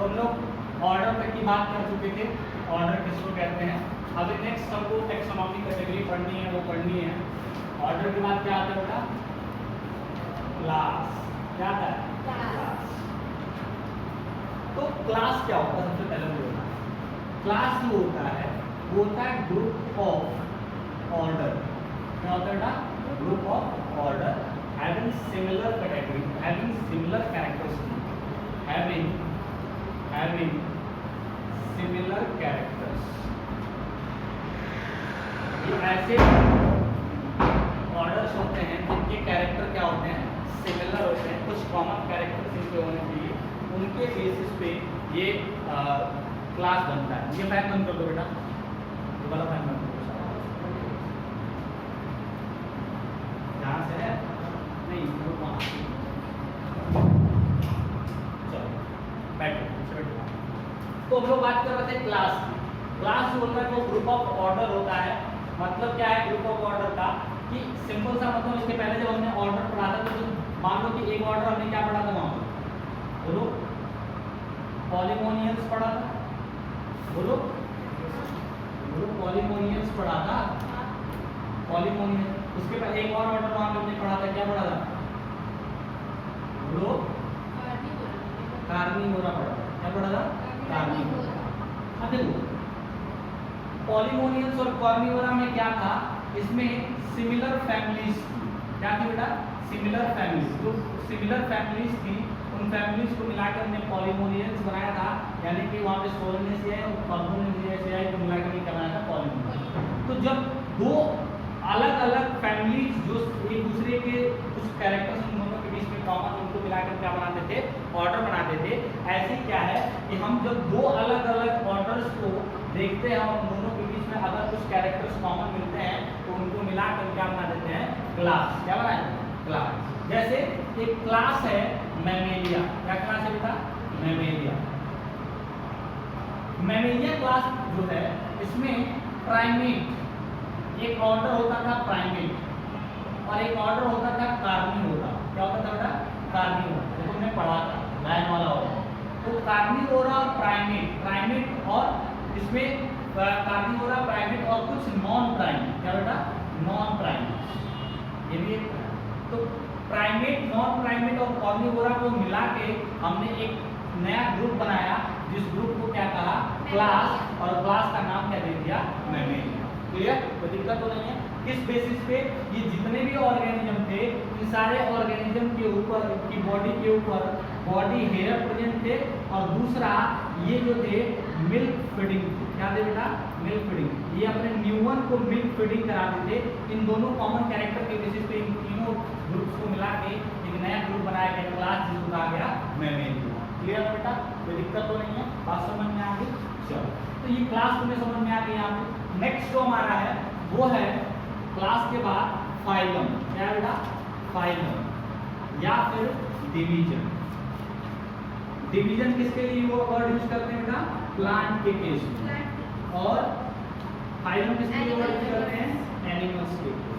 तो हम लोग ऑर्डर तक की बात कर चुके थे, ऑर्डर किसको कहते हैं। अभी नेक्स्ट हमको टेक्सोनॉमी कैटेगरी पढ़नी है, वो पढ़नी है। ऑर्डर के बाद क्या आता है बेटा? क्लास। क्या आता है? क्लास। तो क्लास क्या होता है? सबसे पहले बोलना, क्लास जो होता है वो होता है ग्रुप ऑफ ऑर्डर। क्या होता है बेटा? Group of order having similar category, having similar characteristic, having similar characters. ये ऐसे ऑर्डर्स होते हैं जिनके कैरेक्टर क्या होते हैं? सिमिलर होते हैं, कुछ कॉमन कैरेक्टर्स इनके होने चाहिए, उनके बेसिस पे ये क्लास बनता है। ये फैन बंद कर दो बेटा, ये वाला फैन बंद कर दो। यहाँ से है नहीं, वहाँ चलो बैठो। तो हम लोग बात कर रहे थे क्लास की। क्लास जो होता है वो ग्रुप ऑफ ऑर्डर होता है। मतलब क्या है ग्रुप ऑफ ऑर्डर का? कि सिंपल सा मतलब, इसके पहले जब हमने ऑर्डर पढ़ा था तो मान लो कि एक ऑर्डर हमने क्या पढ़ा था वहाँ पर? बोलो, पॉलीमोनियल्स पढ़ा था। बोलो पॉलीमोनियल्स पढ़ा था। पॉलीमोनियल, उसके बाद एक और ऑर्डर वहाँ पे हमने पढ़ा था, क्या पढ़ा था? बोलो, कार्निवोरा पढ़ा था। क्या पढ़ा था? कार्निवोरा। अब देखो पॉलीमोनियल्स और कार्निवोरा में क्या था? इसमें सिमिलर फैमिलीज थी। क्या थी बेटा? Similar families. तो सिमिलर फैमिलीज थी, उन फैमिलीज को मिलाकर हमने पॉलीमोनियल्स बनाया था। यानी कि वहाँ पे सोलनेसियाई और कार्बोनेसियाई को मिलाकर क्या बनाया था? पॉलीमोनियल। तो जब दो अलग अलग फैमिलीज जो एक दूसरे के कुछ कैरेक्टर्स उन दोनों के बीच में कॉमन, उनको मिलाकर क्या बनाते थे? ऑर्डर बनाते थे। ऐसे क्या है कि हम जब दो अलग अलग ऑर्डर्स को देखते हैं और उन दोनों के बीच में अगर कुछ कैरेक्टर्स कॉमन मिलते हैं तो उनको मिलाकर क्या बना देते हैं? क्लास। क्या बनाए? क्लास। जैसे एक क्लास है मैमेलिया। क्या क्लास है बेटा? मैमेलिया। मैमेलिया क्लास जो है इसमें प्राइमेट, एक ऑर्डर होता था प्राइमेट और एक ऑर्डर होता था कार्निवोरा। क्या होता था बेटा? कार्निवोरा। देखो हमने पढ़ा था लाइन वाला ऑर्डर। तो कार्निवोरा और प्राइमेट और इसमें कार्निवोरा, प्राइमेट और कुछ नॉन प्राइमेट। क्या बेटा? Non primate. ये भी एक। तो प्राइमेट, नॉन प्राइमेट और कार्निवोरा को मिला के हमने एक नया ग्रुप बनाया, जिस ग्रुप को क्या कहा? क्लास। और क्लास का नाम क्या दे दिया? मैमेलिया। क्लियर? कोई दिक्कत तो नहीं है? किस बेसिस पे? ये जितने भी ऑर्गेनिज्म थे, इन सारे ऑर्गेनिज्म के ऊपर की बॉडी के ऊपर बॉडी हेयर प्रेजेंट थे और दूसरा ये जो थे मिल्क फीडिंग थे। क्या थे बेटा? Milk feeding. ये अपने न्यूवन को मिल्क फीडिंग कराते थे। इन दोनों कॉमन कैरेक्टर के बेसिस पे इन तीनों ग्रुप्स को मिला के एक नया ग्रुप बनाया गया क्लास, जिसको कहा गया मैमेलिया। क्लियर है बेटा? कोई दिक्कत तो नहीं है? बात समझ में आ गई? चलो, तो ये क्लास तुम्हें समझ में आ गई। यहाँ पे नेक्स्ट जो हमारा है वो है क्लास के बाद फाइलम। क्या है बेटा? फाइलम या फिर डिवीजन। डिवीजन किसके लिए वो वर्ड यूज करते हैं बेटा? प्लांट के केस में। और फाइलम किसके लिए वर्ड यूज करते हैं? एनिमल्स के लिए।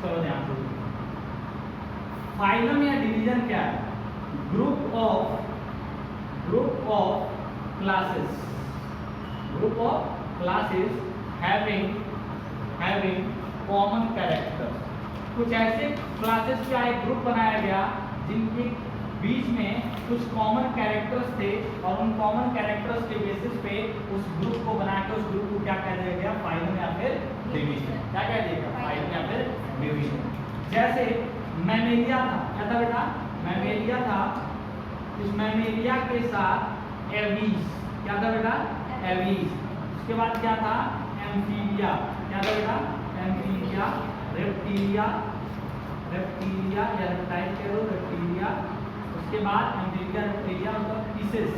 चलो ध्यान से, फाइलम या डिवीजन क्या है? Group of classes, group of classes having common character. कुछ ऐसे क्लासेस का एक ग्रुप बनाया गया जिनके बीच में कुछ कॉमन कैरेक्टर्स थे और उन कॉमन कैरेक्टर्स के बेसिस पे उस ग्रुप को बनाकर उस ग्रुप को क्या कह दिया गया? फाइलम या फिर डिवीजन। क्या कह दिया गया? फाइलम या फिर डिवीजन। जैसे मैमेलिया था। क्या था बेटा? मैमेलिया था। इस मैमेलिया के साथ एवीज। क्या था बेटा? एवीज। उसके बाद क्या था? एम्फीबिया। क्या था बेटा? एम्फीबिया। रेप्टिलिया या रेप्टाइल कह लो, रेप्टिलिया। उसके बाद एम्फीबिया, रेप्टिलिया और पीसेस।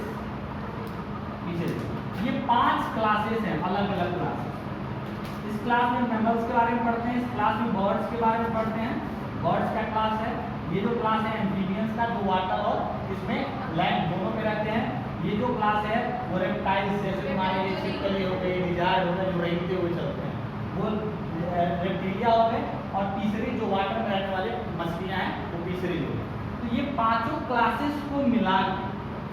ये 5 क्लासेस हैं, अलग अलग क्लासेस। इस क्लास में मैमल्स के बारे में पढ़ते हैं, इस क्लास में बर्ड्स के बारे में पढ़ते हैं। बर्ड्स का क्लास है। ये जो क्लास है एम्फीबियंस का, जो वाटर और इसमें लैंड दोनों में रहते हैं। ये जो क्लास है वो रेप्टाइल्स, जैसे हमारे ये छिपकली हो गए, लिजार्ड हो गए, जो रेंगते हुए चलते हैं, वो रेप्टिलिया हो गए। और तीसरी जो वाटर में रहने वाले मछलियां हैं वो तीसरी हो गई। तो ये पांचों क्लासेस को मिला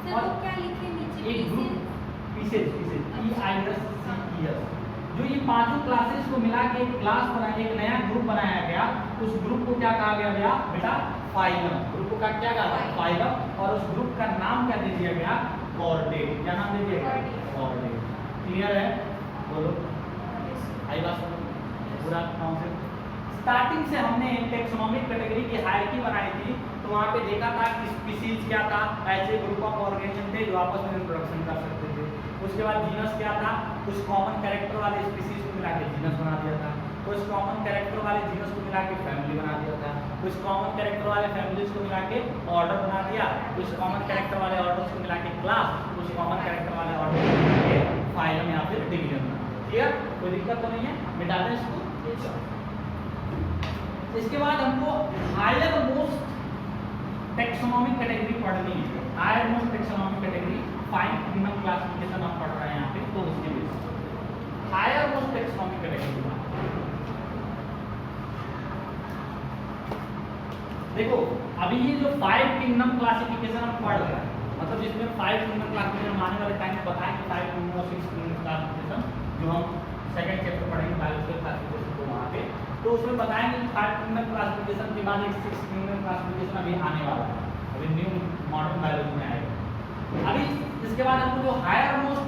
के और तो क्या लिखे नीचे एक ग्रुप पीसेज PICES, जो ये पांचों क्लासेस को मिला के एक क्लास बना, एक नया ग्रुप बनाया गया। उस ग्रुप को क्या कहा गया भैया बेटा? फाइलम। ग्रुप का क्या कहा गया? फाइलम। और उस ग्रुप का नाम क्या दे दिया गया? कॉर्डेट। क्या नाम दे दिया गया? कॉर्डेट। क्लियर है? बोलो, आई बात समझ? पूरा कॉन्सेप्ट स्टार्टिंग से हमने टेक्सोनॉमिक कैटेगरी की हायरार्की बनाई थी, तो वहाँ पे देखा था कि स्पीशीज क्या था, ऐसे ग्रुप ऑफ ऑर्गेनिज्म थे जो आपस में रिप्रोडक्शन कर सकते थे। उसके बाद जीनस क्या था, कुछ कॉमन कैरेक्टर वाले स्पीशीज को मिला के जीनस बना दिया था, कुछ कॉमन कैरेक्टर वाले जीनस को मिला के फैमिली बना दिया था, कुछ कॉमन कैरेक्टर वाले फैमिलीज को मिला के ऑर्डर बना दिया, कुछ कॉमन कैरेक्टर वाले ऑर्डर्स को मिला के क्लास, कुछ कॉमन कैरेक्टर वाले ऑर्डर को मिला के फाइलम या फिर डिवीजन बना। क्लियर? कोई दिक्कत तो नहीं है? मिटा दें इसको। इसके बाद हमको हायर मोस्ट टेक्सोनॉमिक कैटेगरी पढ़नी है। Higher most taxonomic category 5 kingdom classification हम पढ़ रहे हैं यहाँ पे, तो उसके basis higher most taxonomic category. देखो अभी ये जो 5 किंगडम क्लासिफिकेशन हम पढ़ रहे हैं, मतलब जिसमें 5 किंगडम क्लासिफिकेशन आने वाले टाइम में बताएं कि 5 किंगडम और 6 किंगडम क्लासिफिकेशन जो हम सेकंड चैप्टर पढ़ेंगे बायोलॉजिकल क्लासिफिकेशन को वहाँ पे, तो उसमें बताएंगे कि 5 किंगडम क्लासिफिकेशन के बाद एक 6 किंगडम क्लासिफिकेशन अभी आने वाला है, अभी न्यू मॉडर्न बायोलॉजी में आएगा। अभी इसके बाद हमको जो हायर मोस्ट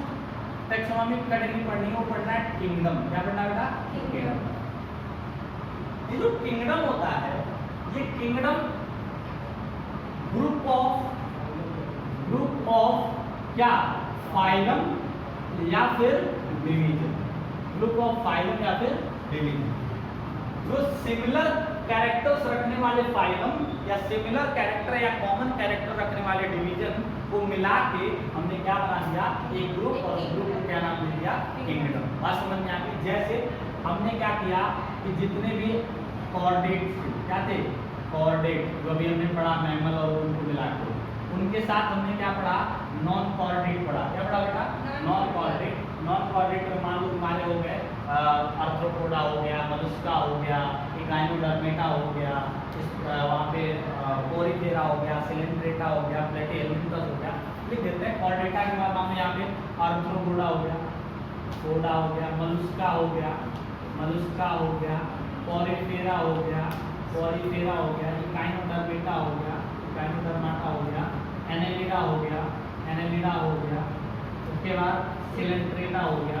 टेक्सोनॉमिक कैटेगरी पढ़नी है वो पढ़ना है किंगडम। क्या पढ़ना है बेटा? किंगडम। ये जो किंगडम होता है, ये किंगडम ग्रुप ऑफ क्या? फाइलम या फिर डिवीजन। ग्रुप ऑफ फाइलम या फिर डिवीजन। जो सिमिलर कैरेक्टर्स रखने वाले फाइलम या सिमिलर कैरेक्टर या कॉमन कैरेक्टर रखने वाले डिवीजन को मिला के हमने क्या बना दिया? एक ग्रुप, और उस ग्रुप को क्या नाम दे दिया? किंगडम। बात समझ में आ गई? जैसे हमने क्या किया कि जितने भी कॉर्डेट्स थे, क्या थे? कॉर्डेट, जो अभी हमने पढ़ा मैमल और उनको मिला के, उनके साथ हमने क्या पढ़ा? नॉन कॉर्डेट पढ़ा। क्या पढ़ा बेटा? Non chordate. नॉन कॉर्डेट में मान लो तुम्हारे हो गए आर्थ्रोपोडा हो गया, मलुस्का हो गया, इकाइनोडर्मेटा हो गया, वहाँ पे कोरिफेरा हो गया, सिलेंड्रेटा हो गया, प्लेटिहेल्मिन्थस हो गया, लिख देते हैं। कॉर्डेटा के बाद हमने यहाँ पे आर्थ्रोपोडा हो गया, पोडा हो गया, मलुस्का हो गया, कोरिफेरा हो गया, इकाइनोडर्मेटा हो गया, इकाइनोडर्माटा हो गया, एनेलिडा हो गया, उसके बाद सिलेंड्रेटा हो गया।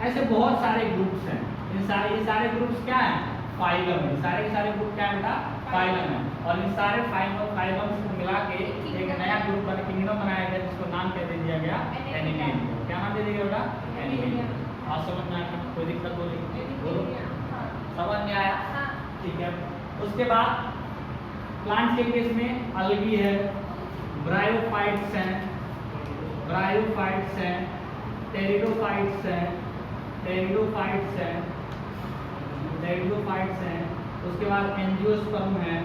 ऐसे बहुत सारे ग्रुप्स हैं। ये सारे ग्रुप्स क्या हैं? फाइलम है। सारे के सारे ग्रुप क्या है बेटा? फाइलम है। और इन सारे फाइलम्स को मिला के एक नया ग्रुप बना, किंगडम बनाया गया, जिसको नाम क्या दे दिया गया? एनिमेलिया। क्या नाम दे दिया गया बेटा? एनिमेलिया। आप समझ में आया? कोई दिक्कत हो रही? बोलो, समझ में आया? ठीक है। उसके बाद प्लांट के केस में अलगी है, ब्रायोफाइट्स हैं, टेरिडोफाइट्स हैं, उसके बाद एंजियोस्पर्म है,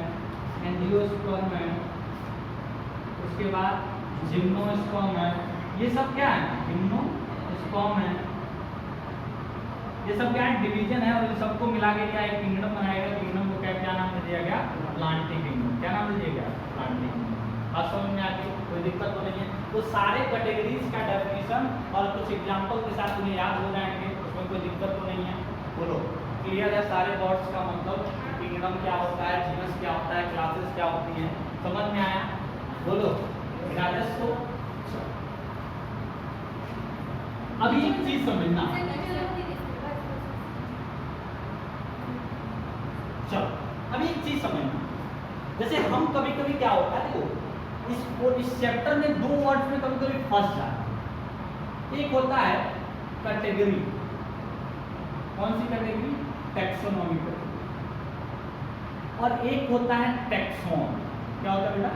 उसके बाद जिम्नोस्पर्म है। ये सब क्या है? जिम्नोस्पर्म है। ये सब क्या है? डिवीजन है। और इन सबको मिला के क्या एक किंगडम बनाया गया। किंगडम को क्या नाम दे दिया गया? Planting kingdom. क्या नाम दे दिया गया? Planting kingdom. आप समझ में आती? कोई दिक्कत तो नहीं है? तो सारे कैटेगरीज का डेफिनेशन और कुछ एग्जांपल के साथ उन्हें याद हो जाएंगे, उसमें कोई दिक्कत तो नहीं है। बोलो, क्लियर है? सारे वर्ड्स का मतलब, किंगडम क्या होता है, जीनस क्या होता है, क्लासेस क्या होती हैं, समझ में आया? बोलो, क्लासेस को अभी एक चीज समझना। चलो अभी एक चीज समझना। जैसे हम कभी कभी क्या होता है, देखो इस चैप्टर में 2 वर्ड्स में कभी कभी फंस जाते हैं। एक होता है कैटेगरी। कौन सी कैटेगरी? Taxonomic category. और एक होता है टैक्सॉन। क्या होता है बेटा?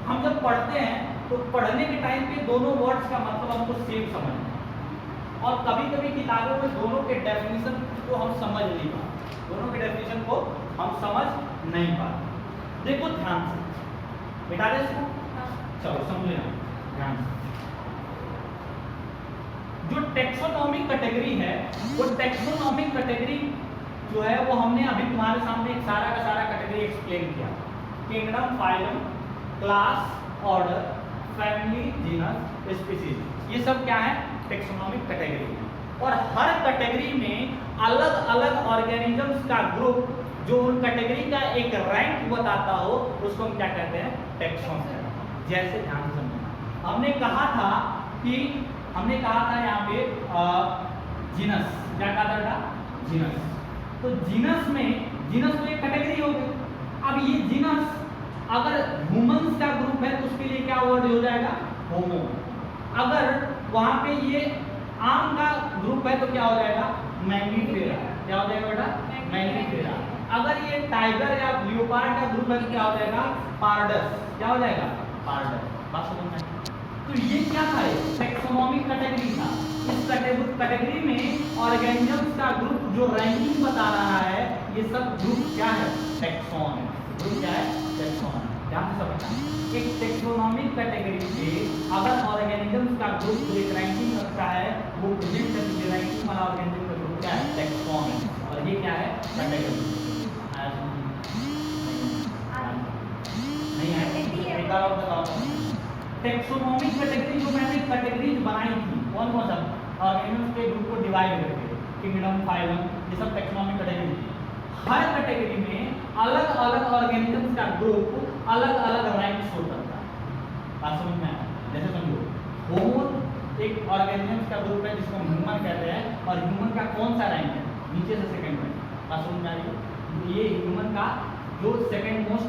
हम जब पढ़ते हैं तो पढ़ने के टाइम पे दोनों वर्ड्स का मतलब हमको सेम समझना है, और कभी कभी किताबों में दोनों के डेफिनेशन को हम समझ नहीं पाते, दोनों के डेफिनेशन को हम समझ नहीं पाते। देखो ध्यान से, बेटा दे इसको, चलो समझ लेना ध्यान से। जो टैक्सोनॉमिक कैटेगरी है, वो टैक्सोनॉमिक कैटेगरी जो है वो हमने अभी तुम्हारे सामने एक सारा का सारा कैटेगरी एक्सप्लेन किया। Kingdom, phylum, class, order, family, genus, species, ये सब क्या है? टेक्सोनॉमिक कैटेगरी है। और हर कैटेगरी में अलग अलग ऑर्गेनिजम्स का ग्रुप जो उन कैटेगरी का एक रैंक बताता हो उसको हम क्या कहते हैं? टैक्सॉन कहते हैं। जैसे ध्यान से समझना, हमने कहा था यहाँ पे जीनस, क्या कहा था बेटा? जीनस। तो जीनस में एक कैटेगरी हो गई। अब ये जीनस अगर ह्यूमंस का ग्रुप है तो उसके लिए क्या वर्ड हो जाएगा? होमो। अगर वहां पे ये आम का ग्रुप है तो क्या हो जाएगा? मैंगिफेरा। क्या हो जाएगा बेटा? मैंगिफेरा। अगर ये टाइगर या लियोपार्ड का ग्रुप है तो क्या हो जाएगा? पार्डस। क्या हो जाएगा? पार्डस। बात समझ में? तो ये क्या था? टैक्सोनॉमिक कैटेगरी था। इस कैटेगरी में ऑर्गेनिजम्स का ग्रुप जो रैंकिंग बता रहा है, ये सब ग्रुप क्या है? टैक्सॉन है। ग्रुप क्या है? टैक्सॉन। ध्यान से समझना, एक टैक्सोनॉमिक कैटेगरी से अगर ऑर्गेनिजम्स का ग्रुप जो एक रैंकिंग रखता है, वो प्रेजेंट करती है रैंकिंग वाला ऑर्गेनिज्म का ग्रुप क्या है? टैक्सॉन है। और ये क्या है? कैटेगरी। नहीं है? एक बार और बताओ। टैक्सोनॉमिक कैटेगरी जो मैंने कैटेगरीज बनाई थी, कौन कौन सा? ऑर्गेनिजम्स के ग्रुप को डिवाइड करके, किंगडम, फाइलम, ये सब टैक्सोनॉमिक कैटेगरी थी। हर कैटेगरी में अलग अलग ऑर्गेनिजम्स का ग्रुप अलग अलग रैंक्स होता था। बात समझ में आया? जैसे समझो, होमो एक ऑर्गेनिजम्स का ग्रुप है जिसको हम ह्यूमन कहते हैं, और ह्यूमन का कौन सा रैंक है? नीचे से सेकंड रैंक। बात समझ में आ रही? ये ह्यूमन का जो सेकंड मोस्ट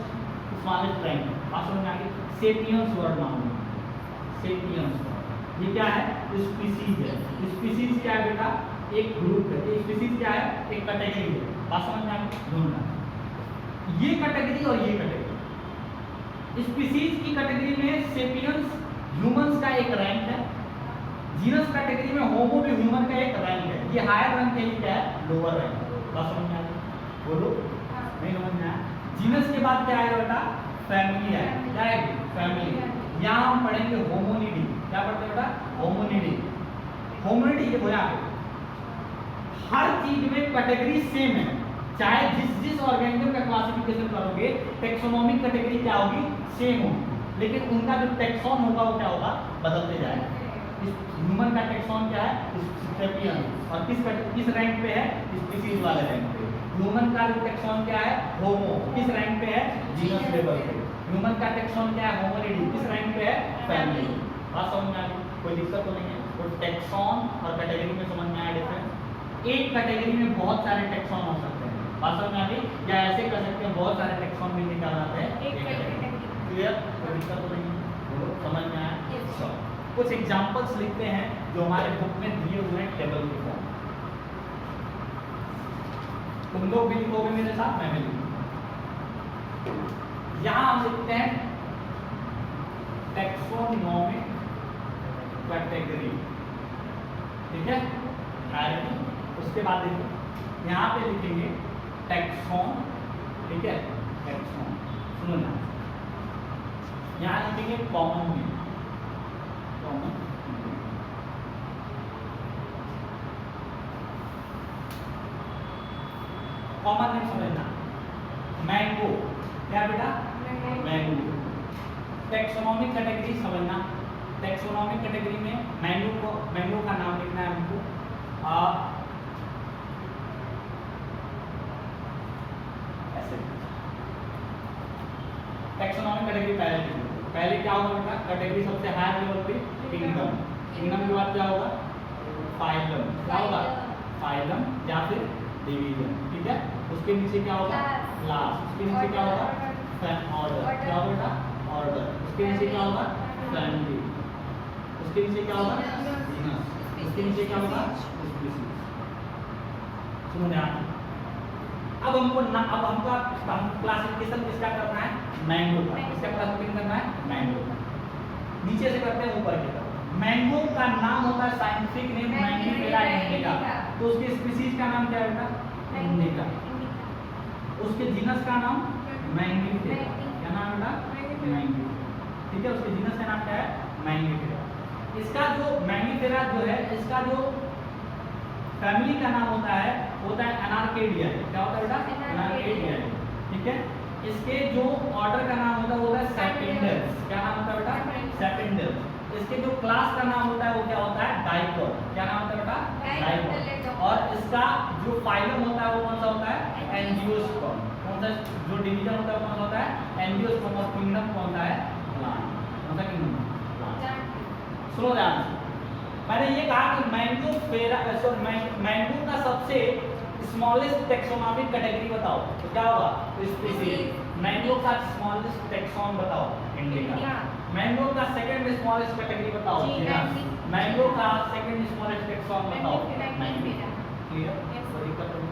स्मॉलेस्ट रैंक है। बात समझ में आ गई? सेपियंस वर्ड नाम है, सेपियंस। ये क्या है? स्पीसीज है। स्पीसीज क्या है बेटा? एक ग्रुप है। स्पीसीज क्या है? एक कैटेगरी है। बात समझ में आ गई? ढूंढना ये कैटेगरी और ये कैटेगरी। स्पीसीज की कैटेगरी में सेपियंस ह्यूमंस का एक रैंक है। जीनस कैटेगरी में होमो भी ह्यूमन का एक रैंक है। ये हायर रैंक के लिए क्या है? Lower rank. बात समझ में आ गई? बोलो। नहीं समझ में आया? जीनस के बाद क्या आएगा बेटा? फैमिली है। क्या है? फैमिली। यहाँ हम पढ़ेंगे होमोनिडी। क्या पढ़ते हैं बेटा? होमोनिडी। होमोनिडी ये हो यहाँ पे हर चीज में कैटेगरी सेम है, चाहे जिस ऑर्गेनिज्म का क्लासिफिकेशन करोगे, टैक्सोनॉमिक कैटेगरी क्या होगी? सेम होगी, लेकिन उनका जो टैक्सॉन होगा वो क्या होगा? बदलते जाएगा। ह्यूमन का टैक्सॉन क्या है? सेपियन। और किस रैंक पे है? स्पीसीज वाले रैंक पे। ह्यूमन का जो टैक्सॉन क्या है? होमो। किस रैंक पे है? जीनस लेवल पे। ह्यूमन का टैक्सॉन क्या है? होमोनिडी। किस रैंक पे है? फैमिली। बात समझ में आ गई? कोई दिक्कत तो नहीं है? तो टैक्सॉन और कैटेगरी में समझ में आया डिफरेंस? एक कैटेगरी में बहुत सारे टैक्सॉन हो सकते हैं। बात समझ में आ गई? या ऐसे कर सकते हैं, बहुत सारे टैक्सॉन भी निकाल आते हैं एक कैटेगरी। क्लियर? कोई दिक्कत तो नहीं है? समझ में आया? कुछ एग्जांपल्स लिखते हैं जो हमारे बुक में दिए हुए हैं टेबल के फॉर्म। तुम लोग भी लिखोगे मेरे साथ, मैं भी लिखूंगा। यहां हम लिखते हैं टैक्सोनॉमिक कैटेगरी। ठीक है? उसके बाद देखो यहाँ पे लिखेंगे टैक्सॉन। ठीक है? टैक्सॉन सुनो ना, यहाँ लिखेंगे common name. Common common name समझना। मैंगो। क्या बेटा? मैंगो। टैक्सोनॉमिक कैटेगरी समझना। टैक्सोनॉमिक कैटेगरी में मैंगो का नाम लिखना है हमको। ऐसे टैक्सोनॉमिक कैटेगरी पहले क्या होगा बेटा? कैटेगरी सबसे हायर लेवल पे किंगडम। किंगडम के बाद क्या होगा? फाइलम। क्या होगा? फाइलम या फिर डिवीजन। ठीक है? उसके नीचे क्या होगा? क्लास। उसके नीचे क्या होगा? ऑर्डर। क्या होगा बेटा? ऑर्डर। उसके नीचे क्या होगा? फैमिली। उसके नीचे क्या होगा? जीनस। उसके नीचे क्या होगा? स्पीसीज। सुनो ध्यान। अब हमको क्लासिफिकेशन किसका करना है? मैंगो का। किसका क्लासिफिकेशन करना है? मैंगो का। नीचे से करते हैं ऊपर की तरफ। मैंगो का नाम होता है साइंटिफिक नेम मैंगिफेरा इंडिका। तो उसके स्पीसीज का नाम क्या है बेटा? इंडिका। उसके जीनस का नाम मैंगिफेरा। क्या नाम है बेटा? मैंगिफेरा। ठीक है? उसके जीनस का नाम क्या है? मैंगिफेरा। इसका जो मैंगिफेरा जो है, इसका जो फैमिली का नाम होता है एनार्केडिया। क्या होता है बेटा? एनार्केडिया। ठीक है? इसके जो ऑर्डर का नाम होता है वो होता है सेपेंडर्स। क्या नाम होता है बेटा? सेपेंडर्स। इसके जो क्लास का नाम होता है वो क्या होता है, डाइकोट। क्या नाम होता है बेटा, डाइकोट। और इसका जो फाइलम होता है वो कौन सा होता है, एंजियोस्पर्म। कौन सा जो डिवीजन होता है कौन सा होता है, एंजियोस्पर्म। और किंगडम कौन सा है, प्लांट। कौन सा किंगडम, प्लांट। सुनो ध्यान से, मैंने ये कहा कि मैंगो का सबसे स्मॉलेस्ट टेक्सोनॉमिक कैटेगरी बताओ, तो क्या होगा, स्पीसीज। मैंगो का स्मॉलेस्ट टेक्सॉन बताओ, इंडिका। मैंगो का सेकंड स्मॉलेस्ट कैटेगरी बताओ, मैंगो का सेकंड स्मॉलेस्ट टेक्सॉन बताओ, क्लियर। कोई दिक्कत नहीं।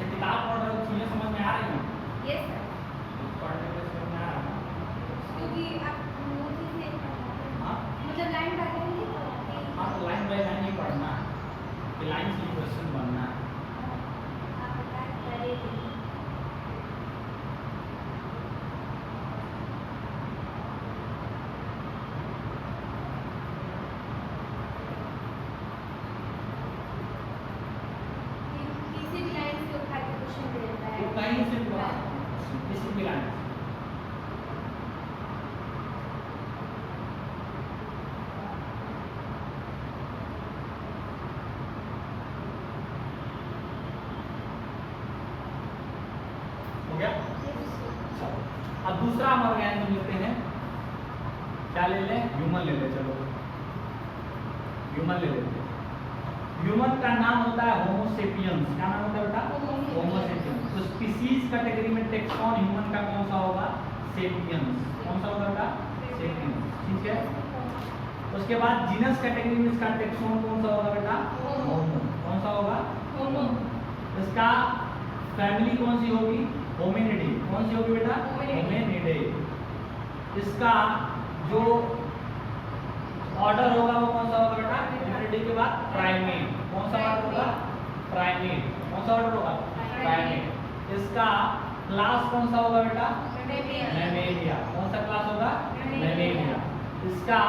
किताब पढ़ रहे हो, चीजें समझ में आ रही हैं? Yes sir. पढ़ने में समझ में आ रहा है? क्योंकि आप मोदी से हाँ मतलब लाइन बाय लाइन नहीं पढ़ाते। हाँ, तो लाइन बाय लाइन ही पढ़ना है, कि लाइन से क्वेश्चन बनना है। आप बता करेंगे। किसी भी लाइन से उठा के क्वेश्चन दे देता है। वो कहीं से भी बना, किसी भी लाइन से। हो गया? चलो, अब दूसरा हम ऑर्गेनिज्म लेते हैं। क्या ले लें, ह्यूमन ले लें। चलो ह्यूमन ले लेते हैं। ह्यूमन का नाम होता है होमोसेपियंस। क्या नाम होता है बेटा, होमोसेपियंस। तो स्पीसीज कैटेगरी में टेक्सॉन ह्यूमन का कौन सा होगा, सेपियंस। कौन सा होगा बेटा, सेपियंस। ठीक है। उसके बाद जीनस कैटेगरी में इसका टेक्सॉन कौन सा होगा बेटा, होमो। कौन सा होगा, होमो। इसका फैमिली कौन सी होगी, होमिनिडी। कौन सी होगी बेटा, होमिनिडे। इसका जो ऑर्डर होगा वो कौन सा होगा बेटा, होमिनिडी के बाद प्राइमेट। कौन सा ऑर्डर होगा, प्राइमेट। कौन सा ऑर्डर होगा, प्राइमेट। इसका क्लास कौन सा होगा बेटा, मैमेलिया। कौन सा क्लास होगा, मैमेलिया। इसका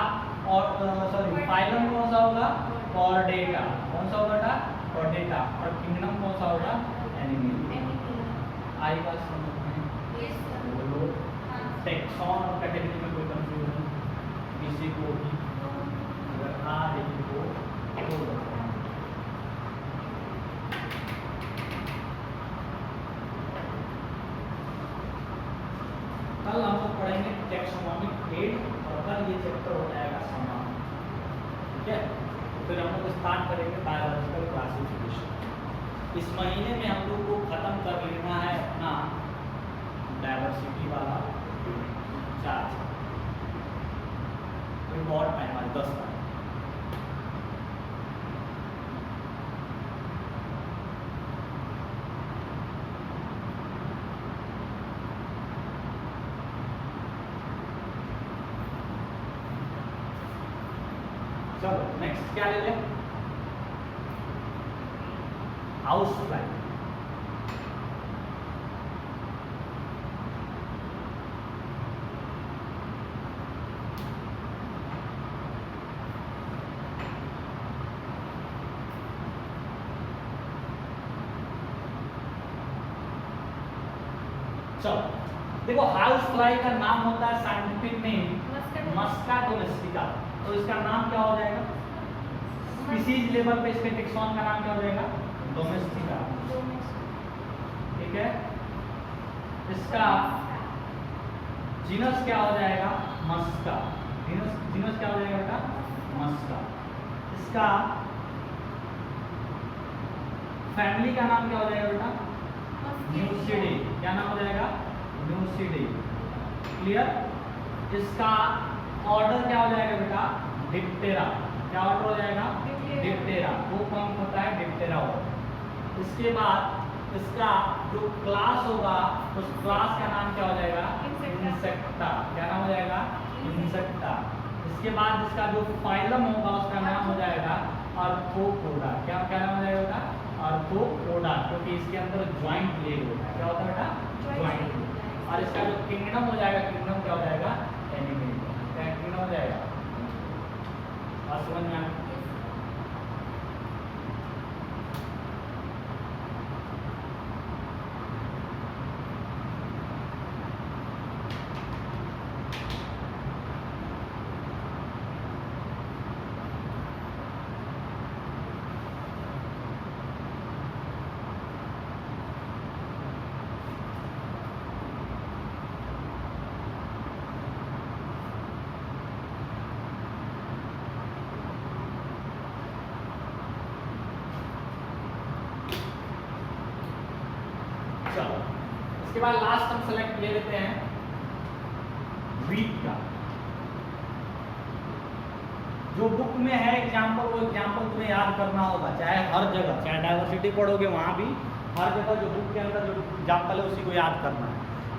और सॉरी फाइलम कौन सा होगा, कॉर्डेटा। कौन सा होगा बेटा, कॉर्डेटा। और किंगडम कौन सा होगा, एनिमल। आई बात समझ में, यस सर। बोलो। टेक्सॉन और कैटेगरी में कोई कंफ्यूजन किसी को भी अगर आ रही हो तो कल हम लोग पढ़ेंगे टेक्सोनॉमिक हेड और कल ये चैप्टर हो जाएगा समाप्त। ठीक है, फिर हम लोग स्टार्ट करेंगे बायोलॉजिकल क्लासिफिकेशन। इस महीने में हम लोग को खत्म कर लेना है अपना डाइवर्सिटी वाला चार्ज। तो बहुत टाइम है, 10 तारीख। चलो नेक्स्ट क्या ले लें, हाउस फ्लाई। चलो देखो, हाउस फ्लाई का नाम होता है साइंटिफिक नेम मस्का डोमेस्टिका। तो इसका नाम क्या हो जाएगा, स्पीसीज लेवल पे इसके टेक्सॉन का नाम क्या हो जाएगा, डोमेस्टिका। ठीक है। इसका जीनस क्या हो जाएगा, मस्का। जीनस क्या हो जाएगा बेटा, मस्का। इसका फैमिली का नाम क्या हो जाएगा बेटा, म्यूसिडी। क्या नाम हो जाएगा, म्यूसिडी। क्लियर। इसका ऑर्डर क्या हो जाएगा बेटा, डिप्टेरा। क्या ऑर्डर हो जाएगा, डिप्टेरा। वो कौन होता है, डिप्टेरा ऑर्डर। इसके बाद इसका जो क्लास होगा उस क्लास का नाम क्या हो जाएगा, इंसेक्टा, क्या नाम हो जाएगा? इंसेक्टा। इसके बाद इसका जो फाइलम होगा उसका नाम हो जाएगा आर्थ्रोपोडा। क्या क्या नाम हो जाएगा? आर्थ्रोपोडा, क्योंकि इसके अंदर ज्वाइंट लेग होता है। क्या होता है बेटा? ज्वाइंट। और इसका जो किंगडम हो जाएगा, किंगडम क्या हो जाएगा? एनिमल। क्या किंगडम हो जाएगा? और समझ में आया? चलो, इसके बाद लास्ट हम सेलेक्ट ले लेते हैं वीट का। जो बुक में है एग्जाम्पल, वो एग्जाम्पल तुम्हें याद करना होगा, चाहे हर जगह, चाहे डाइवर्सिटी पढ़ोगे वहाँ भी, हर जगह जो बुक के अंदर जो एग्जाम्पल है उसी को याद करना है,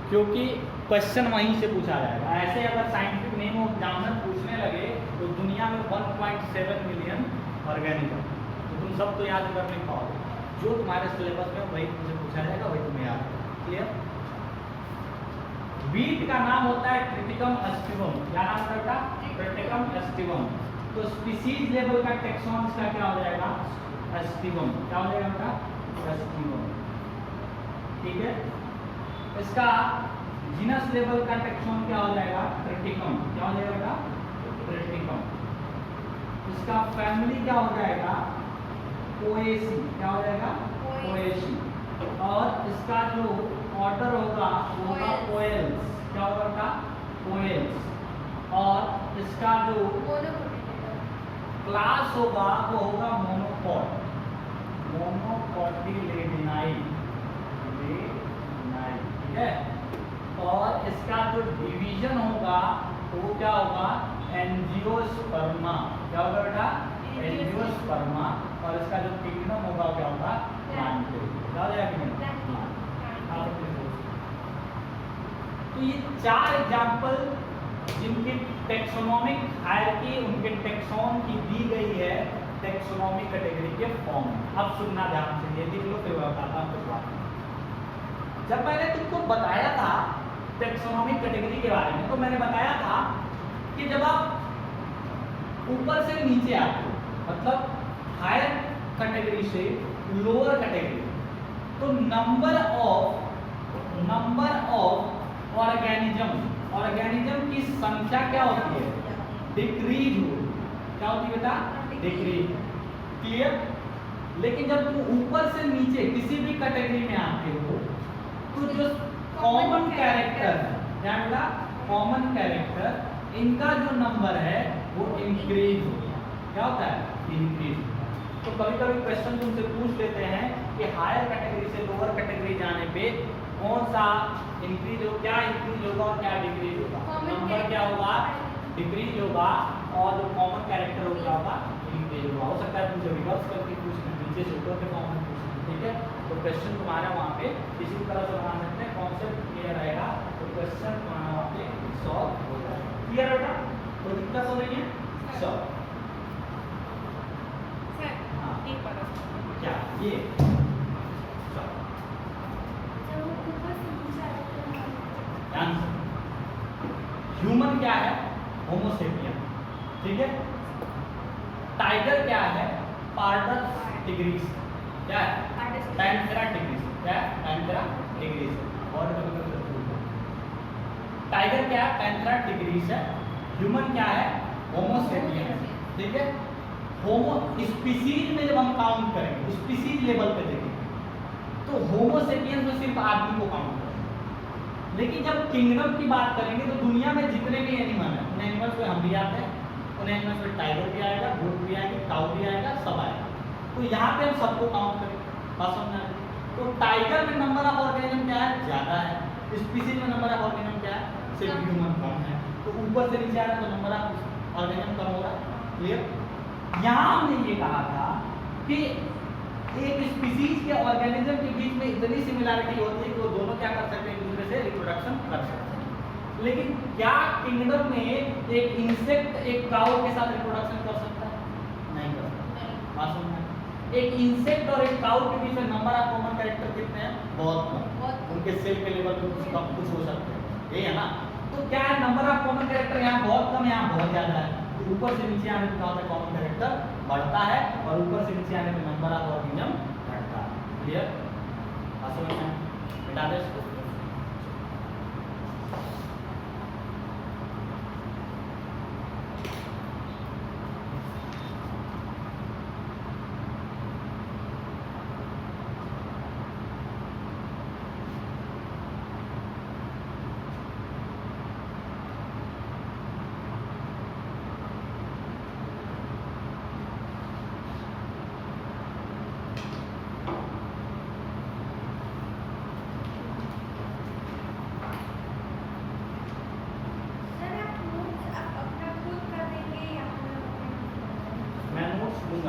क्योंकि क्वेश्चन वहीं से पूछा जाएगा। ऐसे अगर साइंटिफिक नेम ऑफ एग्जामिनर पूछने लगे तो दुनिया में 1.7 मिलियन ऑर्गेनिज्म, तो तुम सब तो याद कर नहीं पाओगे। जो तुम्हारे सिलेबस में वही तुमसे पूछा जाएगा, वही तुम्हें याद करना। क्लियर? वीट का नाम होता है ट्रिटिकम एस्टिवम। क्या नाम होता है? Triticum aestivum. तो स्पीसीज लेवल का टेक्सोन इसका क्या हो जाएगा? एस्टिवम। क्या हो जाएगा बेटा? एस्टिवम। ठीक है। इसका जीनस लेवल का टेक्सोन क्या हो जाएगा? ट्रिटिकम। क्या हो जाएगा बेटा? ट्रिटिकम। इसका फैमिली क्या हो जाएगा? पोएसी। क्या हो जाएगा? पोएसी। और इसका जो ऑर्डर होगा वो होगा पोएल्स। क्या होगा? पोएल्स। और इसका जो क्लास होगा वो होगा मोनोकॉट, मोनोकॉटिलिडनाई। ठीक है। और इसका जो डिवीजन होगा वो क्या होगा? एंजियोस्पर्मा। क्या होगा बेटा? एंजियोस्पर्मा। और इसका जो किंगडम होगा क्या होगा? प्लांटेड। क्या हो जाएगा किंगडम? तो ये 4 एग्जाम्पल जिनकी टेक्सोनोमिक हायरार्की, उनके टेक्सोन की दी गई है टेक्सोनोमिक कैटेगरी के फॉर्म। अब सुनना ध्यान से, ये देख लो फिर बताता हूँ कुछ बात। जब मैंने तुमको बताया था टेक्सोनोमिक कैटेगरी के बारे में, तो मैंने बताया था कि जब आप ऊपर से नीचे आते हो, मतलब हायर कैटेगरी से लोअर कैटेगरी, तो नंबर ऑफ ऑर्गेनिज्म की संख्या क्या होती है? डिक्रीज होती है। क्या होती है बेटा? डिक्रीज। क्लियर? लेकिन जब तुम ऊपर से नीचे किसी भी कैटेगरी में आते हो तो जो कॉमन कैरेक्टर है, क्या बेटा? कॉमन कैरेक्टर, इनका जो नंबर है वो इंक्रीज होता है। क्या होता है? इंक्रीज। तो कभी कभी क्वेश्चन तुमसे पूछ लेते हैं कि हायर कैटेगरी से लोअर कैटेगरी जाने पे कौन सा इंक्रीज हो, क्या इंक्रीज होगा और क्या डिक्रीज होगा? नंबर क्या होगा? डिक्रीज होगा। और जो कॉमन कैरेक्टर होगा क्या होगा? इंक्रीज होगा। हो सकता है तुमसे रिवर्स करके पूछ लें, नीचे से ऊपर पे कॉमन पूछ लें। ठीक है। तो क्वेश्चन तुम्हारा वहाँ पे इसी तरह से बना सकते हैं, कॉन्सेप्ट क्लियर रहेगा तो क्वेश्चन तुम्हारा वहाँ पे सॉल्व हो जाएगा। क्लियर बेटा? कोई दिक्कत तो नहीं है? सॉल्व। क्या ये ह्यूमन क्या है? होमोसेपियन। ठीक है। टाइगर क्या है? Pardus tigris. क्या है? Panthera tigris. क्या है? Panthera tigris. और टाइगर क्या है? पैंथेरा टिग्रिस है। ह्यूमन क्या है? होमोसेपियन। ठीक है। होमो स्पीसीज में जब हम काउंट करेंगे, स्पीसीज लेवल पे देखेंगे तो होमोसेपियंस में सिर्फ आदमी को काउंट करेंगे। लेकिन जब किंगडम की बात करेंगे तो दुनिया में जितने भी एनिमल हैं उन एनिमल्स में हम भी आते हैं, उन एनिमल्स में टाइगर भी आएगा, गोट भी आएगी, काऊ भी आएगा, सब आएगा। तो यहाँ पे हम सबको काउंट करेंगे। बात समझ में? तो टाइगर में नंबर ऑफ ऑर्गेनिज्म क्या है? ज़्यादा है। स्पीसीज में नंबर ऑफ ऑर्गेनिज्म क्या है? सिर्फ ह्यूमन कम है। तो ऊपर से नीचे आ रहा है तो नंबर ऑफ ऑर्गेनिज्म कम होगा। क्लियर? यहाँ हमने ये कहा था कि एक स्पीसीज के ऑर्गेनिज्म के बीच में इतनी सिमिलैरिटी होती है कि वो दोनों क्या कर सकते हैं? एक दूसरे से रिप्रोडक्शन कर सकते हैं। लेकिन क्या किंगडम में एक इंसेक्ट एक काऊ के साथ रिप्रोडक्शन कर सकता है? नहीं कर सकता। बात समझना, एक इंसेक्ट और एक काऊ के बीच में नंबर ऑफ कॉमन कैरेक्टर कितने हैं? बहुत कम। उनके सेल के लेवल पे कुछ हो सकते हैं, यही है ना। तो क्या है, नंबर ऑफ कॉमन कैरेक्टर यहाँ बहुत कम है, यहाँ बहुत ज्यादा है। तो ऊपर से नीचे आने पे क्या होता है, कॉमन कैरेक्टर बढ़ता है और ऊपर से नीचे आने पे नंबर ऑफ ऑर्गेनिज्म घटता है। क्लियर? बात समझ में? मिटा दे इसको।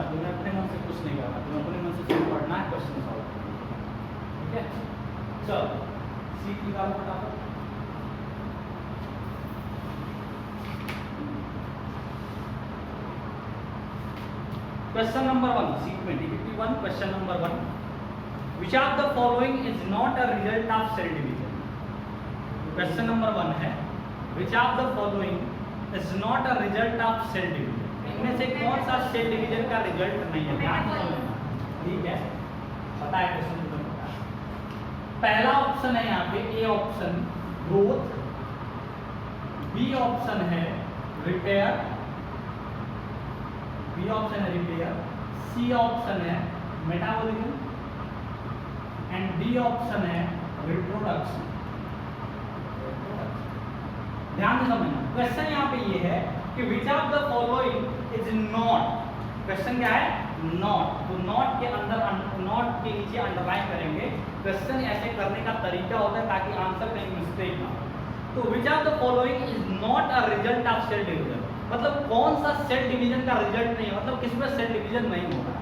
तुम्हें अपने मन से कुछ नहीं करना, तुम्हें अपने मन से सिर्फ पढ़ना है, क्वेश्चन सॉल्व करना। ठीक है, चलो सीट निकालो फटाफट। क्वेश्चन नंबर 1, सीट में DPP1, question number 1, which of the following is not a result of cell division. Question number 1 है, which of the following is not a result of cell division. इनमें से कौन सा cell division का result नहीं है? ध्यान से समझना, ठीक है, पता है क्वेश्चन तुम्हें पता है। पहला ऑप्शन है यहाँ पे A option growth, B option है रिपेयर, बी ऑप्शन है रिपेयर, सी ऑप्शन है मेटाबॉलिज्म एंड डी ऑप्शन है रिप्रोडक्शन। ध्यान से समझना, क्वेश्चन यहाँ पे ये है कि which of the following is not, question क्या है? नॉट। तो नॉट के अंदर, नॉट के नीचे अंडरलाइन करेंगे। क्वेश्चन ऐसे करने का तरीका होता है ताकि आंसर कहीं मिस्टेक ना हो। तो which of the following is not a result of cell division, मतलब कौन सा सेल डिवीजन का रिजल्ट नहीं है, मतलब किसमें सेल डिवीजन नहीं होगा।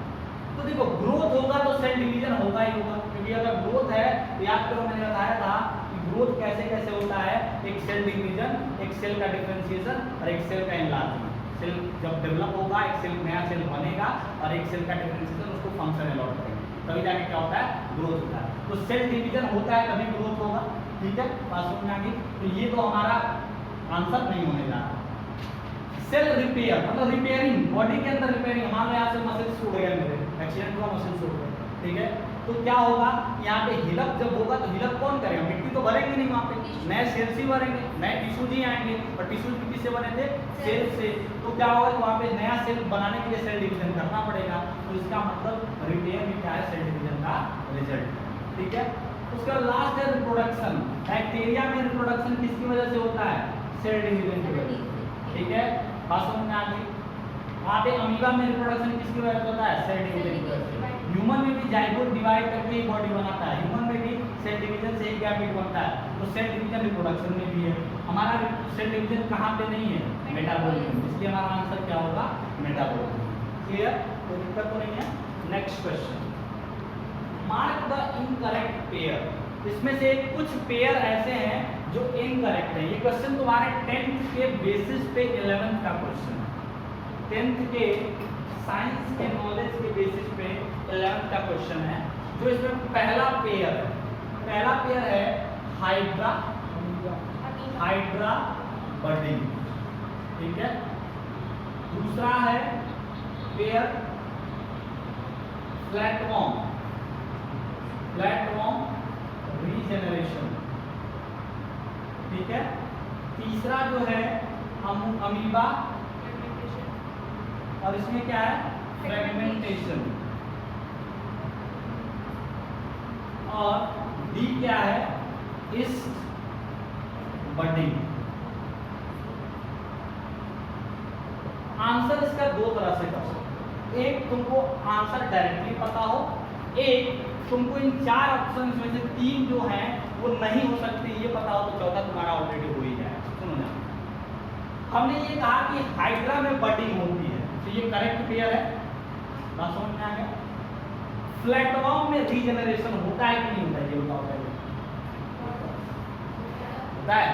तो देखो ग्रोथ होगा तो सेल डिवीजन होगा ही होगा, क्योंकि अगर ग्रोथ है तो याद करो मैंने बताया था कि ग्रोथ कैसे कैसे होता है, एक सेल डिवीजन, एक सेल का डिफरेंशिएशन और एक सेल का एनलार्जमेंट। सेल जब डेवलप होगा, एक सेल नया सेल बनेगा और एक सेल का डिफरेंशिएशन, उसको फंक्शन अलॉट करेंगे, तभी जाके क्या होता है, ग्रोथ होता है। तो सेल डिवीजन होता है तभी ग्रोथ होगा। ठीक है, बात समझ में आ गई। तो ये तो हमारा आंसर नहीं होने जा रहा। सेल रिपेयर मतलब रिपेयरिंग, बॉडी के अंदर रिपेयरिंग। मान लो यहाँ से मसल्स टूट गए, मेरे एक्सीडेंट हुआ, मसल्स टूट गए, ठीक है, तो क्या होगा, यहाँ पे हिलअप जब होगा तो हिलअप कौन करेगा? मिट्टी तो भरेंगे नहीं वहाँ पे, नए सेल्स ही भरेंगे, नए टिश्यूज ही आएंगे, और टिश्यूज किससे बने थे? सेल से। तो क्या होगा, वहाँ पे नया सेल बनाने के लिए सेल डिवीजन करना पड़ेगा। तो इसका मतलब रिपेयर भी क्या है? सेल डिवीजन का रिजल्ट। ठीक है, उसके बाद लास्ट है रिप्रोडक्शन। बैक्टीरिया में रिप्रोडक्शन किसकी वजह से होता है? सेल डिवीजन की वजह से। ठीक है, बात समझ में आ गई। वहाँ पे अमीबा में रिप्रोडक्शन किसकी वजह से होता है? सेल डिवीजन की वजह से। ह्यूमन में भी जाइगोट डिवाइड करके ही बॉडी बनाता है, ह्यूमन में भी सेल डिवीजन से ही गैमेट बनता है। तो सेल डिवीजन रिप्रोडक्शन में भी है। हमारा सेल डिवीजन कहाँ पे नहीं है? मेटाबॉलिज्म, इसलिए हमारा आंसर क्या होगा? मेटाबॉलिज्म। क्लियर? कोई दिक्कत तो नहीं है। Next question, mark the incorrect pair. इसमें से कुछ पेयर ऐसे हैं जो इनकरेक्ट है। ये क्वेश्चन तुम्हारे 10th के बेसिस पे 11th का क्वेश्चन है। 10th के साइंस के नॉलेज के बेसिस पे 11th का क्वेश्चन है। जो इसमें पहला पेयर है, पहला पेयर है हाइड्रा, हाइड्रा बर्डिंग, ठीक है। दूसरा है पेयर फ्लैटवॉर्म, फ्लैटवॉर्म रीजेनरेशन, ठीक है। तीसरा जो है अमीबा, और इसमें क्या है? फ्रेगमेंटेशन। और डी क्या है? East budding. आंसर इसका दो तरह से कर सकते, एक तुमको आंसर डायरेक्टली पता हो, एक तुमको इन चार ऑप्शन में से तीन जो हैं वो नहीं हो सकते ये पता हो, तो चौथा तुम्हारा ऑलरेडी हो ही जाएगा। सुनो ना, हमने ये कहा कि हाइड्रा में बडिंग होती है, तो ये करेक्ट पेयर है, बात समझ में आ गया। फ्लैटवॉर्म में रीजेनरेशन होता है कि नहीं होता है, ये बताओ पहले। होता है,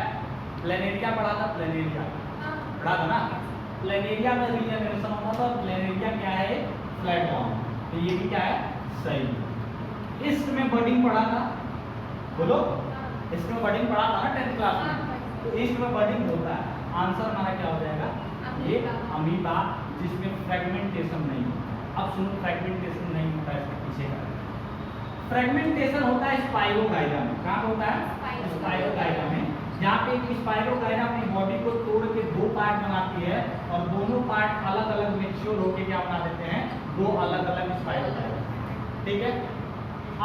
प्लेनेरिया पढ़ा था, प्लेनेरिया हाँ। पढ़ा था ना। प्लेनेरिया में रीजनरेशन होता था और प्लेनेरिया क्या है, फ्लैट फॉर्म, तो ये भी क्या है, सही। ईस्ट में बर्डिंग पढ़ा था, बोलो ईस्ट में बर्डिंग पढ़ा था ना 10th क्लास में, तो ईस्ट में बर्डिंग होता है, आंसर हमारा क्या हो जाएगा, ये अमीबा, जिसमें फ्रेगमेंटेशन नहीं होता। अब सुनो, फ्रेगमेंटेशन नहीं होता है, इसके पीछे का फ्रेगमेंटेशन होता है स्पाइरोगाइरा में। कहाँ होता है, स्पाइरोगाइरा में, जहाँ पे एक स्पाइरोगाइरा अपनी बॉडी को तोड़ के दो पार्ट बनाती है और दोनों पार्ट अलग अलग मैच्योर होके क्या बना देते हैं, दो अलग अलग स्पाइरोगाइरा। ठीक है।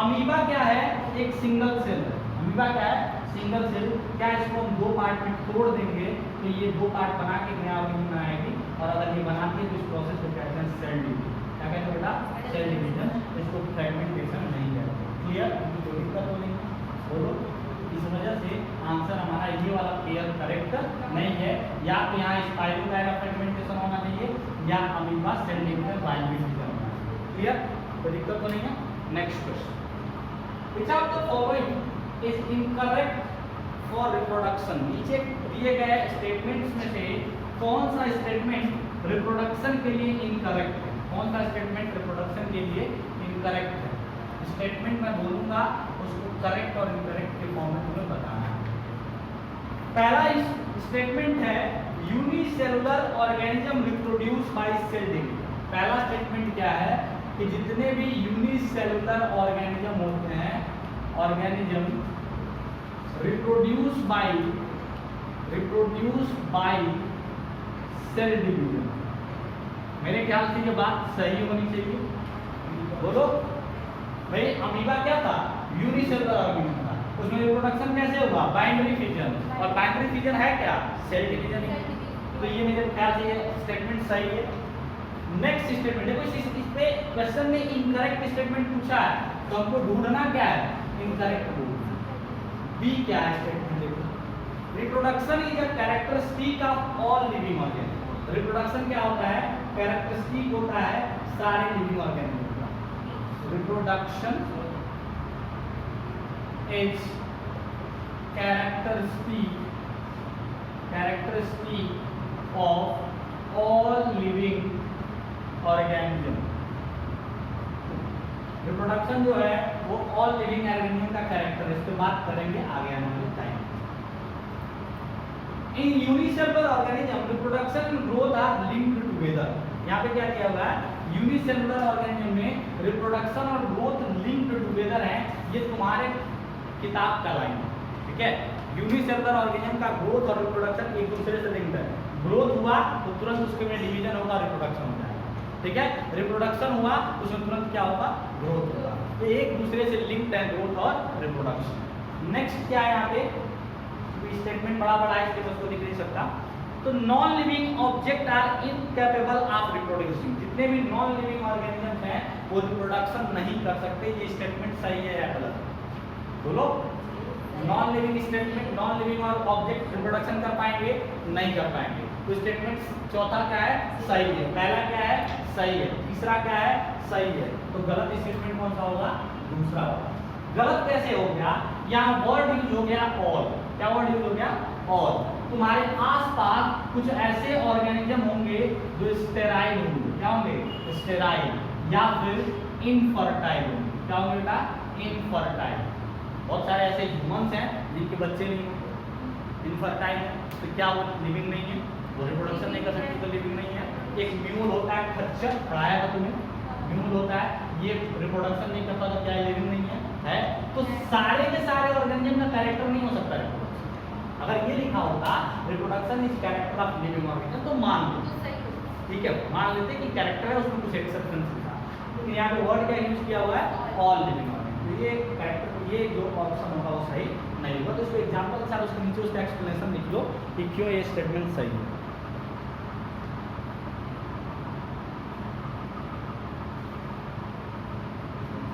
अमीबा क्या है, एक सिंगल सेल है। अमीबा क्या है, सिंगल सेल। क्या इसको हम दो पार्ट में तोड़ देंगे तो ये दो पार्ट बना के नया ऑर्गेनिज्म बनाएगी, और अगर ये बनाती है तो इस प्रोसेस को कहते हैं सेल डिवीजन। क्या कहते हैं बेटा, सेल डिवीजन। इसको फ्रेगमेंटेशन नहीं कहते। क्लियर, कोई दिक्कत तो नहीं, बोलो। इस वजह से आंसर हमारा ये वाला पेयर करेक्ट नहीं है। या तो यहाँ स्पाइरोगाइरा फ्रेगमेंटेशन होना चाहिए या amoeba cell division binary division होना चाहिए। क्लियर, कोई दिक्कत तो नहीं है। Next question, which of the following is incorrect for reproduction? नीचे दिए गए स्टेटमेंट्स में से कौन सा स्टेटमेंट रिप्रोडक्शन के लिए इनकरेक्ट है? कौन सा स्टेटमेंट रिप्रोडक्शन के लिए इनकरेक्ट है? स्टेटमेंट मैं बोलूंगा, उसको करेक्ट और इनकरेक्ट के फॉर्म में तुम्हें बताना है। पहला स्टेटमेंट है unicellular organism reproduce by cell division. पहला स्टेटमेंट क्या है कि जितने भी यूनिसेलुलर ऑर्गेनिज्म होते हैं, organism reproduce by cell division. मेरे ख्याल से ये बात सही होनी चाहिए, बोलो भाई। अमीबा क्या था, यूनिसेलुलर ऑर्गेनिज्म था, उसमें रिप्रोडक्शन कैसे होगा, बाइनरी फिजन, और बाइनरी फिजन है क्या, सेल डिवीजन ही। तो ये मेरे ख्याल से ये स्टेटमेंट सही है। नेक्स्ट स्टेटमेंट देखो, इस पे क्वेश्चन में इनकरेक्ट स्टेटमेंट पूछा है, तो हमको ढूंढना क्या है, इनकरेक्ट ढूंढना। बी क्या है स्टेटमेंट, देखो, reproduction is a characteristic of all living organism. Reproduction क्या होता है, कैरेक्टरिस्टिक होता है सारे लिविंग ऑर्गेनिज्म का। Reproduction is characteristic of all living organism. Reproduction जो है वो ऑल लिविंग ऑर्गेनिज्म का कैरेक्टर, इस पे बात करेंगे आगे आने वाले time. In unicellular organism reproduction and growth are linked together. यहाँ पे क्या किया हुआ है, यूनिसेलुलर ऑर्गेनिज्म में रिप्रोडक्शन और ग्रोथ लिंक्ड टुगेदर है। ये तुम्हारे किताब का लाइन है, ठीक है। यूनिसेलुलर ऑर्गेनिज्म का ग्रोथ और रिप्रोडक्शन एक दूसरे से लिंक्ड है। ग्रोथ हुआ तो तुरंत उसके में डिवीजन होगा, रिप्रोडक्शन होगा, ठीक है। रिप्रोडक्शन हुआ उसमें तुरंत क्या होगा, ग्रोथ होगा। तो एक दूसरे से लिंक्ड है ग्रोथ और रिप्रोडक्शन। नेक्स्ट क्या है यहाँ पे, स्टेटमेंट बड़ा बड़ा है इसलिए मैं उसको दिख नहीं सकता। तो non living object are incapable of reproducing. जितने भी नॉन लिविंग ऑर्गेनिजम्स हैं वो रिप्रोडक्शन नहीं कर सकते। ये स्टेटमेंट सही है या गलत, बोलो। Non living statement, non living और ऑब्जेक्ट रिप्रोडक्शन कर पाएंगे, नहीं कर पाएंगे। तो स्टेटमेंट चौथा क्या है, सही है। पहला क्या है, सही है। तीसरा क्या है, सही है। तो गलत स्टेटमेंट कौन सा होगा, दूसरा होगा। गलत कैसे हो गया, यहाँ वर्ड यूज हो गया ऑल। क्या वर्ड यूज हो गया, ऑल। तुम्हारे आसपास कुछ ऐसे ऑर्गेनिज्म होंगे जो स्टेराइल होंगे। क्या होंगे, स्टेराइल, या फिर इनफर्टाइल होंगे। क्या होंगे बेटा, इनफर्टाइल। बहुत सारे ऐसे ह्यूमंस हैं जिनके बच्चे नहीं होंगे, इनफर्टाइल है। तो क्या वो लिविंग नहीं है, वो रिप्रोडक्शन नहीं कर सकते, तो लिविंग नहीं है। एक म्यूल होता है, खच्चर पढ़ाया था तुम्हें, म्यूल होता है, ये रिप्रोडक्शन नहीं करता, तो क्या लिविंग नहीं है। तो सारे के सारे ऑर्गेनिज्म का कैरेक्टर नहीं हो सकता रिप्रोडक्शन। अगर ये लिखा होता reproduction is character of living organism तो मान लो, ठीक है, मान लेते कि कैरेक्टर है, उसमें कुछ एक्सेप्शन था। लेकिन यहाँ पे वर्ड क्या यूज किया हुआ है, ऑल लिविंग ऑर्गेनिज्म। तो ये कैरेक्टर, ये जो ऑप्शन होगा वो सही नहीं होगा। तो इसको एग्जांपल के साथ उसके नीचे उसका एक्सप्लेनेशन लिख लो कि क्यों ये स्टेटमेंट सही है।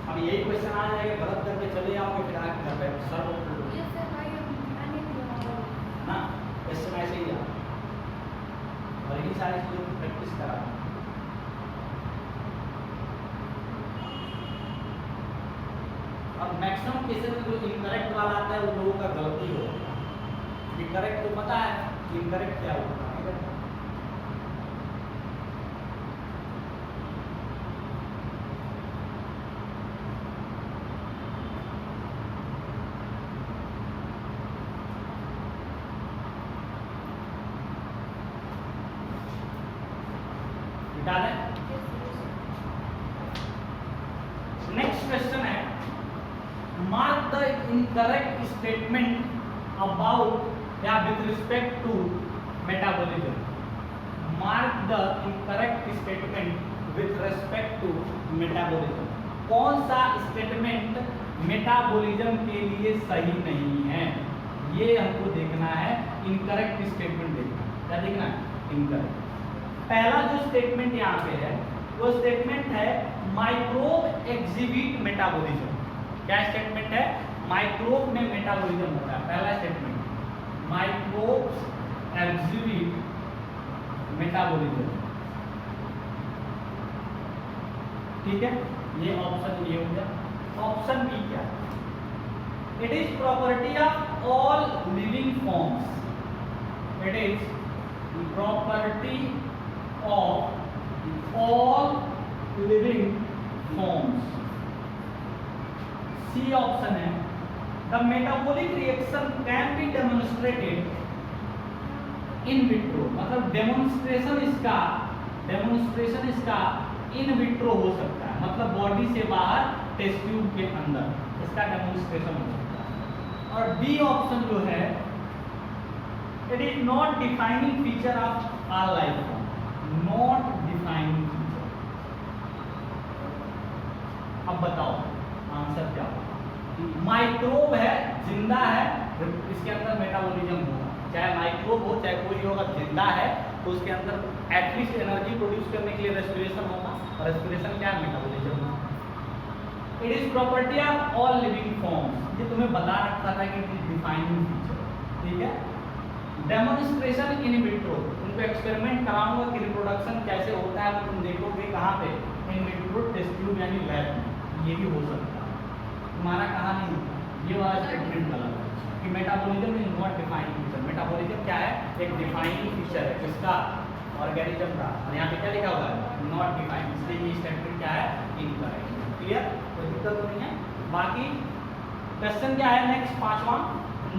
अब यही क्वेश्चन आ जाएगा, गलत करके चले आओगे फिर आगे घर पे सर ना, क्वेश्चन ऐसे ही आता और यही सारी चीजों की प्रैक्टिस करा। अब मैक्सिमम केसेस में जो इनकरेक्ट वाला आता है वो लोगों का गलती होगा। इनकरेक्ट तो पता है इनकरेक्ट क्या होगा, ठीक है। मिटा दें। नेक्स्ट क्वेश्चन है, mark the incorrect statement about या with respect to metabolism. Mark the incorrect statement with respect to metabolism. कौन सा स्टेटमेंट मेटाबॉलिज्म के लिए सही नहीं है, ये हमको देखना है। इनकरेक्ट स्टेटमेंट देखना, क्या देखना है, इनकरेक्ट। पहला जो स्टेटमेंट यहाँ पे है वो स्टेटमेंट है माइक्रोब एग्जिबिट मेटाबॉलिज्म। क्या स्टेटमेंट है, माइक्रोब में मेटाबॉलिज्म होता है। पहला स्टेटमेंट माइक्रोब एग्जिबिट मेटाबॉलिज्म, ठीक है। ये ऑप्शन ये हो गया। ऑप्शन बी क्या है, it is property of all living forms. It is property of all living forms। C option है, the metabolic reaction can be demonstrated in vitro। मतलब डेमोन्स्ट्रेशन इसका इन विट्रो हो सकता है, मतलब बॉडी से बाहर टेस्ट ट्यूब के अंदर इसका डेमोन्स्ट्रेशन हो सकता है। और डी ऑप्शन जो है, it is not defining feature of all life form. Not defining feature. अब बताओ आंसर क्या होगा। माइक्रोब है, जिंदा है, इसके अंदर मेटाबॉलिज्म होगा। चाहे माइक्रोब हो चाहे कोई होगा, जिंदा है तो उसके अंदर एटलीस्ट एनर्जी प्रोड्यूस करने के लिए रेस्पिरेशन होगा, और रेस्पिरेशन क्या है, मेटाबॉलिज्म होगा। It is property of all living forms. ये तुम्हें बता रखा था कि इट इज डिफाइनिंग फीचर, ठीक है। डेमोन्स्ट्रेशन इन विट्रो, उनको एक्सपेरिमेंट कराऊंगा कि रिप्रोडक्शन कैसे होता है, तो तुम देखोगे कहाँ पे, इन विट्रो टेस्ट ट्यूब यानी लैब में। ये भी हो सकता है, तुम्हारा कहाँ नहीं होता। ये वाला स्टेटमेंट गलत है कि metabolism is not defining feature. Metabolism क्या है, एक डिफाइनिंग फीचर है किसका, ऑर्गेनिज्म का। और यहाँ पे क्या लिखा हुआ है, नॉट डिफाइंड, इसलिए ये स्टेटमेंट क्या है, इनकरेक्ट। क्लियर, कोई दिक्कत तो नहीं है। बाकी क्वेश्चन क्या है नेक्स्ट, पांचवा,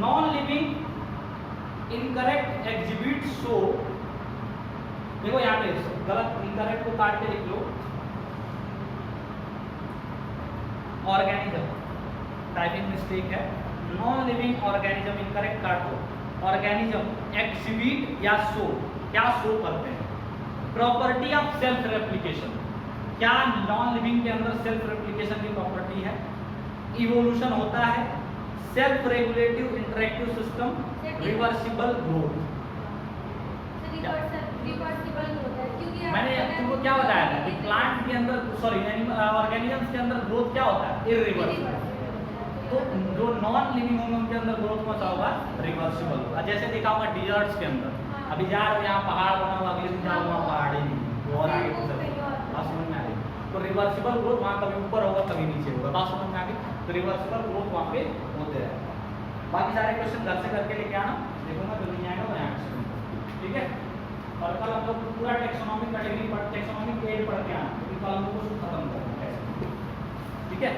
non living incorrect exhibit show. देखो यहाँ पे गलत, इनकरेक्ट को काट के लिख लो, ऑर्गेनिज्म, टाइपिंग मिस्टेक है। नॉन लिविंग ऑर्गेनिज्म इनकरेक्ट काटो। ऑर्गेनिज्म एग्जिबिट या शो, क्या शो करते हैं, प्रॉपर्टी ऑफ सेल्फ रेप्लिकेशन। क्या नॉन लिविंग के अंदर सेल्फ रेप्लिकेशन की प्रॉपर्टी है, इवोल्यूशन होता है, self regulative interactive system, reversible growth. मैंने तुमको क्या बताया था कि प्लांट के अंदर, सॉरी ऑर्गेनिजम्स के अंदर ग्रोथ क्या होता है, इरिवर्सिबल। तो जो नॉन लिविंग होंगे उनके अंदर ग्रोथ कौन सा होगा, रिवर्सिबल होगा। जैसे देखा होगा डिजर्ट्स के अंदर, अभी जा रहे हो यहाँ पहाड़ बना हुआ, अगले दिन जाओ वहाँ पहाड़ ही नहीं, और आगे कुछ बात समझ में आ रही। तो रिवर्सिबल ग्रोथ वहाँ कभी ऊपर होगा कभी नीचे होगा, बात समझ में आ गई। तो रिवर्सिबल ग्रोथ वहाँ पे होते रहेगा। बाकी सारे क्वेश्चन घर से करके लेके आना, देखूंगा जो नहीं आएगा मैं यहाँ, ठीक है। और कल हम लोग पूरा टेक्सोनॉमिक कैटेगरी पर टेक्सोनॉमिक एड पढ़ के आना, क्योंकि कल हम लोग को खत्म करना है, ठीक है।